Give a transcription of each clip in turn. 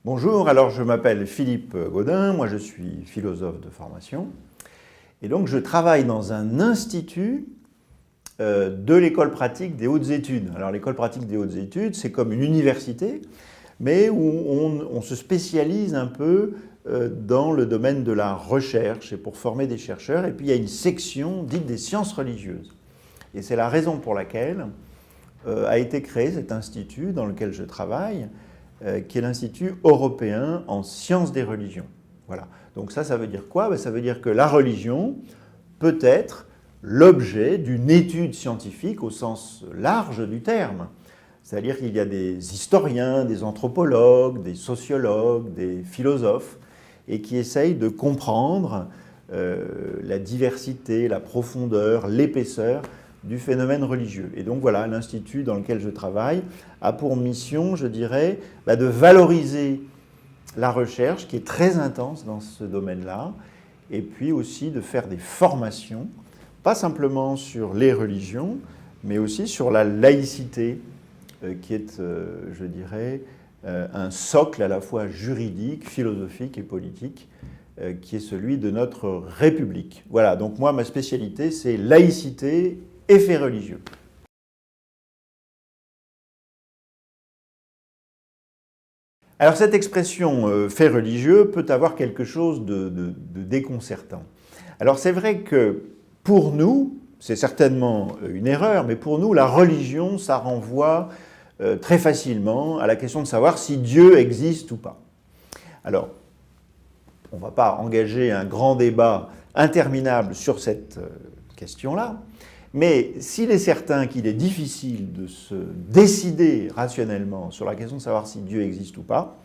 Bonjour, alors je m'appelle Philippe Gaudin, moi je suis philosophe de formation et donc je travaille dans un institut de l'école pratique des hautes études. Alors l'école pratique des hautes études, c'est comme une université, mais où on se spécialise un peu dans le domaine de la recherche et pour former des chercheurs. Et puis il y a une section dite des sciences religieuses. Et c'est la raison pour laquelle a été créé cet institut dans lequel je travaille, qui est l'Institut européen en sciences des religions. Voilà. Donc ça veut dire quoi? Ça veut dire que la religion peut être l'objet d'une étude scientifique au sens large du terme. C'est-à-dire qu'il y a des historiens, des anthropologues, des sociologues, des philosophes, et qui essayent de comprendre la diversité, la profondeur, l'épaisseur du phénomène religieux. Et donc voilà, l'Institut dans lequel je travaille a pour mission, je dirais, de valoriser la recherche qui est très intense dans ce domaine-là, et puis aussi de faire des formations, pas simplement sur les religions, mais aussi sur la laïcité, qui est, je dirais, un socle à la fois juridique, philosophique et politique, qui est celui de notre République. Voilà, donc moi, ma spécialité, c'est laïcité et faits religieux. Alors cette expression fait religieux peut avoir quelque chose de déconcertant. Alors c'est vrai que pour nous, c'est certainement une erreur, mais pour nous, la religion, ça renvoie très facilement à la question de savoir si Dieu existe ou pas. Alors, on ne va pas engager un grand débat interminable sur cette question-là, mais s'il est certain qu'il est difficile de se décider rationnellement sur la question de savoir si Dieu existe ou pas,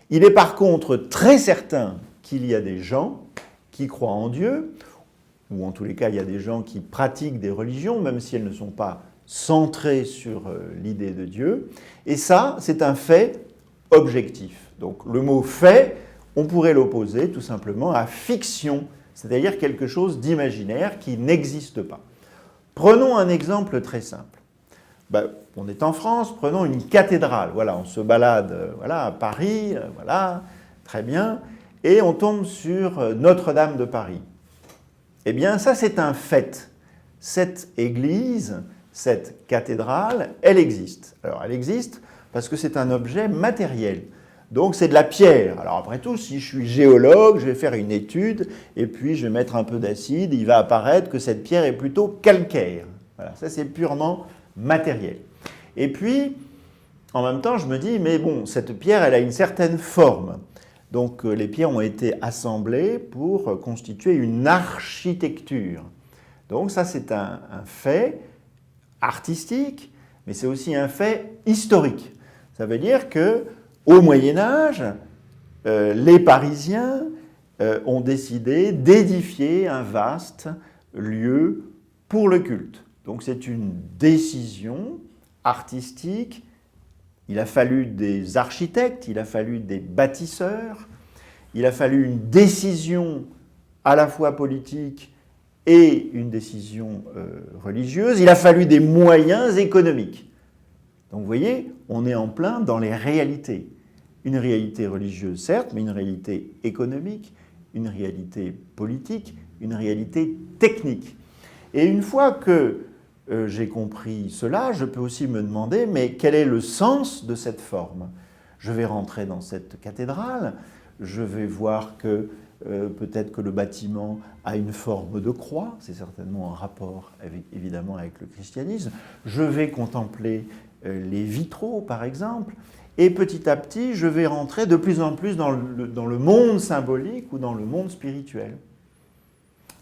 il est par contre très certain qu'il y a des gens qui croient en Dieu, ou en tous les cas il y a des gens qui pratiquent des religions, même si elles ne sont pas centrées sur l'idée de Dieu, et ça c'est un fait objectif. Donc le mot fait, on pourrait l'opposer tout simplement à fiction, c'est-à-dire quelque chose d'imaginaire qui n'existe pas. Prenons un exemple très simple. On est en France, prenons une cathédrale. Voilà, on se balade à Paris, voilà, très bien, et on tombe sur Notre-Dame de Paris. Eh bien, ça, c'est un fait. Cette église, cette cathédrale, elle existe. Alors, elle existe parce que c'est un objet matériel. Donc, c'est de la pierre. Alors, après tout, si je suis géologue, je vais faire une étude et puis je vais mettre un peu d'acide, il va apparaître que cette pierre est plutôt calcaire. Voilà, ça, c'est purement matériel. Et puis, en même temps, je me dis, mais bon, cette pierre, elle a une certaine forme. Donc, les pierres ont été assemblées pour constituer une architecture. Donc, ça, c'est un fait artistique, mais c'est aussi un fait historique. Ça veut dire que au Moyen-Âge, les Parisiens ont décidé d'édifier un vaste lieu pour le culte. Donc c'est une décision artistique. Il a fallu des architectes, il a fallu des bâtisseurs, il a fallu une décision à la fois politique et une décision religieuse. Il a fallu des moyens économiques. Donc vous voyez, on est en plein dans les réalités. Une réalité religieuse, certes, mais une réalité économique, une réalité politique, une réalité technique. Et une fois que j'ai compris cela, je peux aussi me demander, mais quel est le sens de cette forme? Je vais rentrer dans cette cathédrale, je vais voir que peut-être que le bâtiment a une forme de croix, c'est certainement en rapport évidemment avec le christianisme. Je vais contempler les vitraux, par exemple. Et petit à petit, je vais rentrer de plus en plus dans le monde symbolique ou dans le monde spirituel.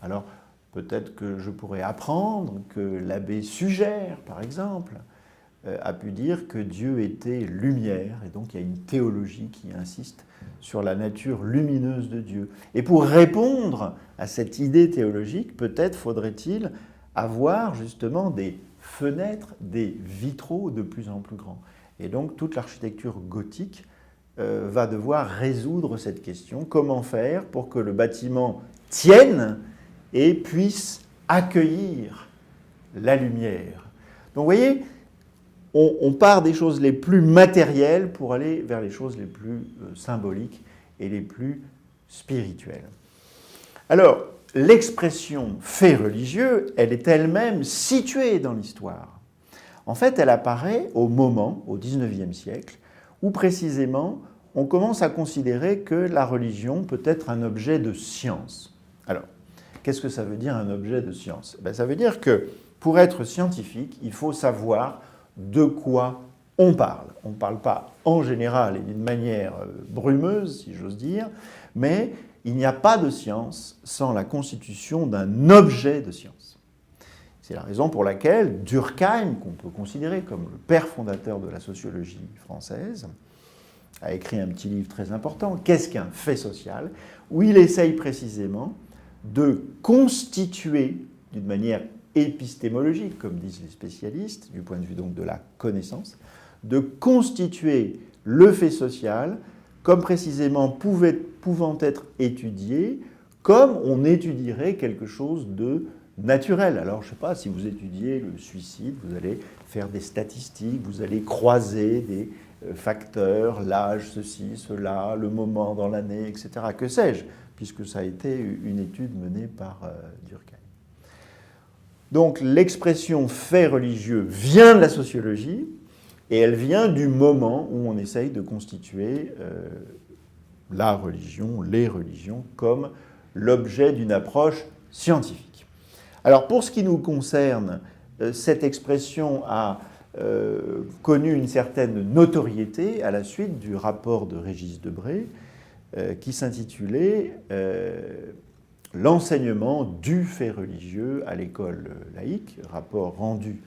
Alors, peut-être que je pourrais apprendre que l'abbé Sugère, par exemple, a pu dire que Dieu était lumière, et donc il y a une théologie qui insiste sur la nature lumineuse de Dieu. Et pour répondre à cette idée théologique, peut-être faudrait-il avoir justement des fenêtres, des vitraux de plus en plus grands. Et donc toute l'architecture gothique va devoir résoudre cette question. Comment faire pour que le bâtiment tienne et puisse accueillir la lumière? Donc vous voyez, on part des choses les plus matérielles pour aller vers les choses les plus symboliques et les plus spirituelles. Alors, l'expression fait religieux, elle est elle-même située dans l'histoire. En fait, elle apparaît au moment, au XIXe siècle, où précisément on commence à considérer que la religion peut être un objet de science. Alors, qu'est-ce que ça veut dire un objet de science? Ça veut dire que pour être scientifique, il faut savoir de quoi on parle. On ne parle pas en général et d'une manière brumeuse, si j'ose dire, mais il n'y a pas de science sans la constitution d'un objet de science. C'est la raison pour laquelle Durkheim, qu'on peut considérer comme le père fondateur de la sociologie française, a écrit un petit livre très important, Qu'est-ce qu'un fait social?, où il essaye précisément de constituer d'une manière épistémologique, comme disent les spécialistes, du point de vue donc de la connaissance, de constituer le fait social comme précisément pouvant être étudié comme on étudierait quelque chose de naturel. Alors, je ne sais pas, si vous étudiez le suicide, vous allez faire des statistiques, vous allez croiser des facteurs, l'âge, ceci, cela, le moment dans l'année, etc. Que sais-je, puisque ça a été une étude menée par Durkheim. Donc, l'expression fait religieux vient de la sociologie, et elle vient du moment où on essaye de constituer la religion, les religions, comme l'objet d'une approche scientifique. Alors, pour ce qui nous concerne, cette expression a connu une certaine notoriété à la suite du rapport de Régis Debray, qui s'intitulait L'enseignement du fait religieux à l'école laïque, rapport rendu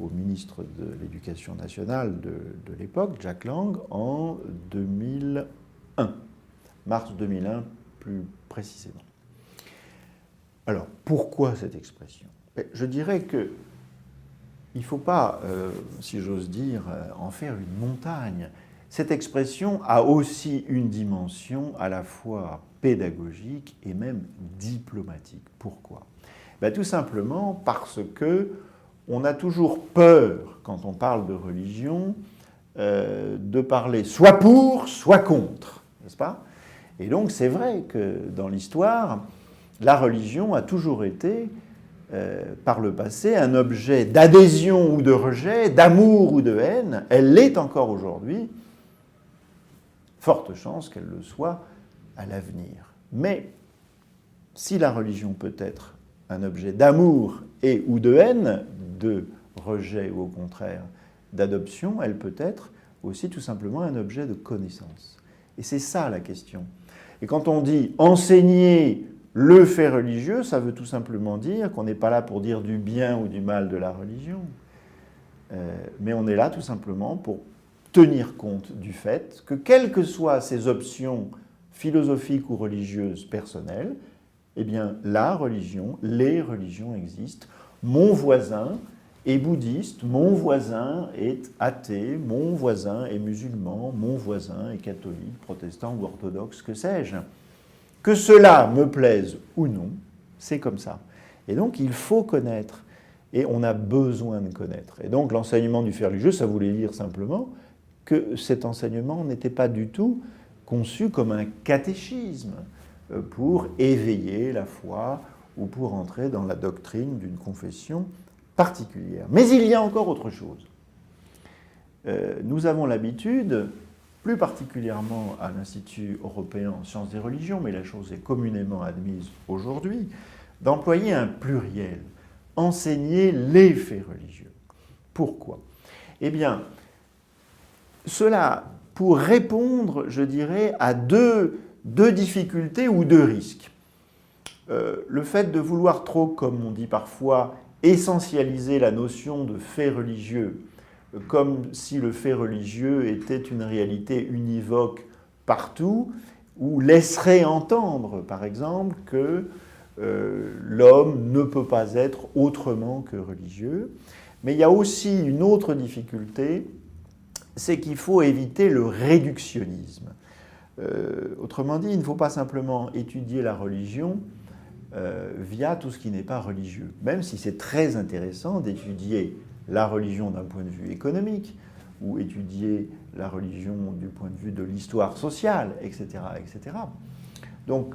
au ministre de l'Éducation nationale de l'époque, Jack Lang, en 2001, mars 2001 plus précisément. Alors, pourquoi cette expression? Je dirais qu'il ne faut pas, si j'ose dire, en faire une montagne. Cette expression a aussi une dimension à la fois pédagogique et même diplomatique. Pourquoi? Tout simplement parce que on a toujours peur, quand on parle de religion, de parler soit pour, soit contre, n'est-ce pas? Et donc c'est vrai que dans l'histoire, la religion a toujours été, par le passé, un objet d'adhésion ou de rejet, d'amour ou de haine. Elle l'est encore aujourd'hui. Forte chance qu'elle le soit à l'avenir. Mais si la religion peut être un objet d'amour et ou de haine, de rejet ou au contraire d'adoption, elle peut être aussi tout simplement un objet de connaissance. Et c'est ça la question. Et quand on dit enseigner le fait religieux, ça veut tout simplement dire qu'on n'est pas là pour dire du bien ou du mal de la religion, mais on est là tout simplement pour tenir compte du fait que, quelles que soient ses options philosophiques ou religieuses personnelles, eh bien, la religion, les religions existent. Mon voisin est bouddhiste, mon voisin est athée, mon voisin est musulman, mon voisin est catholique, protestant ou orthodoxe, que sais-je. Que cela me plaise ou non, c'est comme ça. Et donc, il faut connaître, et on a besoin de connaître. Et donc, l'enseignement du fait religieux, ça voulait dire simplement que cet enseignement n'était pas du tout conçu comme un catéchisme pour éveiller la foi ou pour entrer dans la doctrine d'une confession particulière. Mais il y a encore autre chose. Nous avons l'habitude, plus particulièrement à l'Institut européen en sciences des religions, mais la chose est communément admise aujourd'hui, d'employer un pluriel, enseigner les faits religieux. Pourquoi? Eh bien, cela pour répondre, je dirais, à deux difficultés ou deux risques. Le fait de vouloir trop, comme on dit parfois, essentialiser la notion de fait religieux, comme si le fait religieux était une réalité univoque partout, ou laisserait entendre, par exemple, que l'homme ne peut pas être autrement que religieux. Mais il y a aussi une autre difficulté, c'est qu'il faut éviter le réductionnisme. Autrement dit, il ne faut pas simplement étudier la religion via tout ce qui n'est pas religieux, même si c'est très intéressant d'étudier la religion d'un point de vue économique, ou étudier la religion du point de vue de l'histoire sociale, etc., etc. Donc,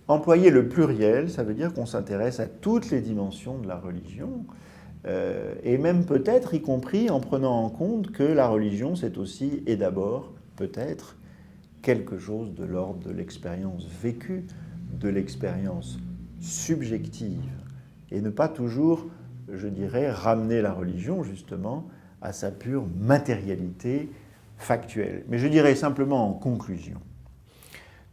employer le pluriel, ça veut dire qu'on s'intéresse à toutes les dimensions de la religion, et même peut-être, y compris en prenant en compte que la religion, c'est aussi et d'abord, peut-être, quelque chose de l'ordre de l'expérience vécue, de l'expérience subjective, et ne pas toujours, je dirais, ramener la religion, justement, à sa pure matérialité factuelle. Mais je dirais simplement en conclusion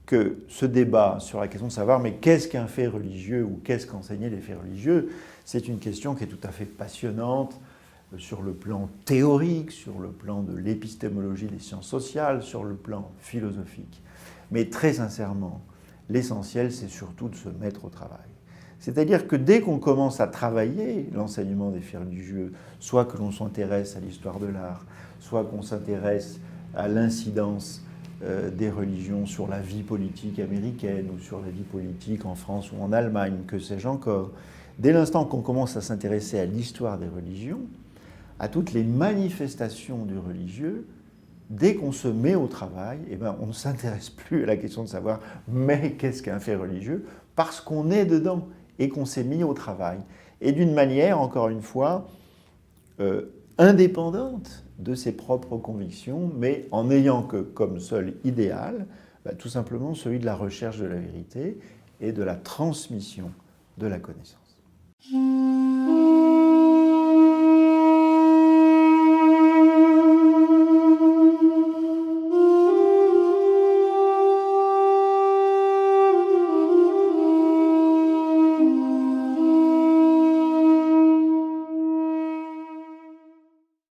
que ce débat sur la question de savoir mais qu'est-ce qu'un fait religieux ou qu'est-ce qu'enseigner les faits religieux, c'est une question qui est tout à fait passionnante sur le plan théorique, sur le plan de l'épistémologie des sciences sociales, sur le plan philosophique. Mais très sincèrement, l'essentiel, c'est surtout de se mettre au travail. C'est-à-dire que dès qu'on commence à travailler l'enseignement des faits religieux, soit que l'on s'intéresse à l'histoire de l'art, soit qu'on s'intéresse à l'incidence des religions sur la vie politique américaine ou sur la vie politique en France ou en Allemagne, que sais-je encore, dès l'instant qu'on commence à s'intéresser à l'histoire des religions, à toutes les manifestations du religieux, dès qu'on se met au travail, eh ben, on ne s'intéresse plus à la question de savoir mais qu'est-ce qu'un fait religieux, parce qu'on est dedans et qu'on s'est mis au travail. Et d'une manière, encore une fois, indépendante de ses propres convictions, mais en n'ayant que comme seul idéal, tout simplement celui de la recherche de la vérité et de la transmission de la connaissance.